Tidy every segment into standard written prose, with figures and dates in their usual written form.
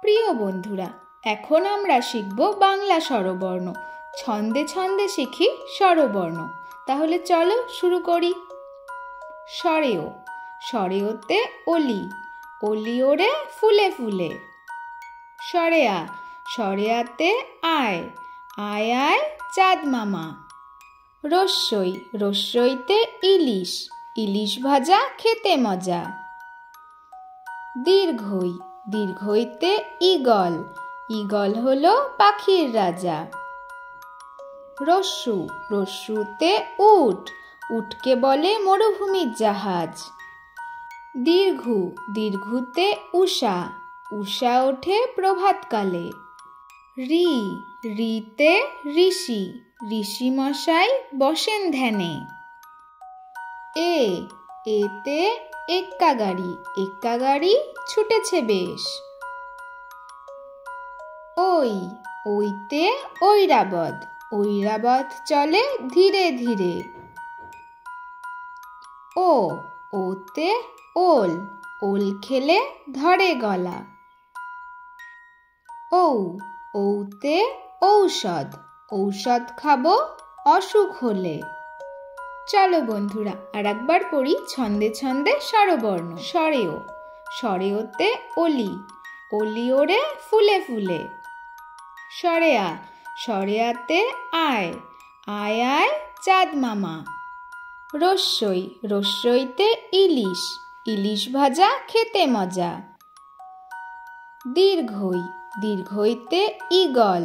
প্রিয় বন্ধুরা, এখন আমরা শিখব বাংলা স্বরবর্ণ। ছন্দে ছন্দে শিখি স্বরবর্ণ। তাহলে চলো শুরু করি। স্বরেয়, স্বরেয়তে অলি, অলি ওরে ফুলে ফুলে। স্বরেয়া, স্বরেয়াতে আয়, আয় আয় চাঁদ মামা। রস্যই, রস্যইতে ইলিশ, ইলিশ ভাজা খেতে মজা। দীর্ঘই, দীর্ঘইতে ঈগল, ঈগল হলো পাখির রাজা। রস্যু, রস্যুতে উট, উটকে বলে মরুভূমির জাহাজ। দীর্ঘু, দীর্ঘুতে উষা, উষা ওঠে প্রভাতকালে। রি, রিতে ঋষি, ঋষি মশাই বসেন ধ্যানে। এ, এতে এক্কা গাড়ি, এক্কা গাড়ি ছুটেছে বেশ। ওই, ওইতে ঐরাবত, ঐরাবত চলে ধীরে ধীরে। ও, ওতে ওল, ওল খেলে ধরে গলা। ঔ, ঔতে ঔষধ, ঔষধ খাবো অসুখ হলে। চলো বন্ধুরা, আর একবার পড়ি ছন্দে ছন্দে স্বরবর্ণ। স্বরেয়, স্বরেয়তে অলি, অলি ওরে ফুলে ফুলে। স্বরেয়া, স্বরেয়াতে আয়, আয় আয় চাঁদ মামা। রস্যই, রস্যইতে ইলিশ, ইলিশ ভাজা খেতে মজা। দীর্ঘই, দীর্ঘইতে ঈগল,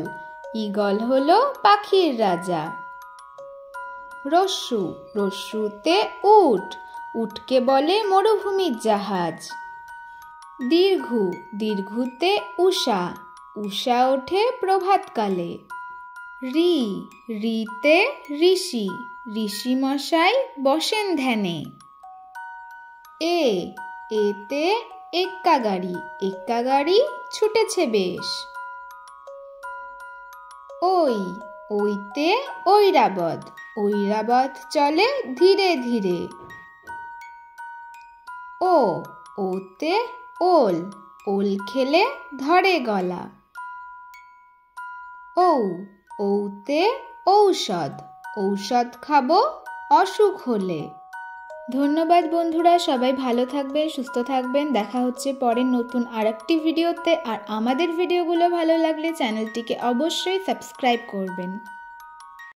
ঈগল হলো পাখির রাজা। রস্যু, রস্যুতে উট, উটকে বলে মরুভূমির জাহাজ। দীর্ঘু, দীর্ঘুতে উষা, উষা ওঠে প্রভাতকালে। রি, রিতে ঋষি, ঋষি মশাই বসেন ধ্যানে। এ, এতে এক্কা গাড়ি, এক্কা গাড়ি ছুটেছে বেশ। ওই, ওইতে ঐরাবত, ঐরাবত চলে ধীরে ধীরে। ও, ওতে ওল, ওল খেলে ধরে গলা। ঔ, ঔতে ঔষধ, ঔষধ খাবো অসুখ হলে। ধন্যবাদ বন্ধুরা, সবাই ভালো থাকবেন, সুস্থ থাকবেন। দেখা হচ্ছে পরের নতুন আরেকটি ভিডিওতে। আর আমাদের ভিডিওগুলো ভালো লাগলে চ্যানেলটিকে অবশ্যই সাবস্ক্রাইব করবেন।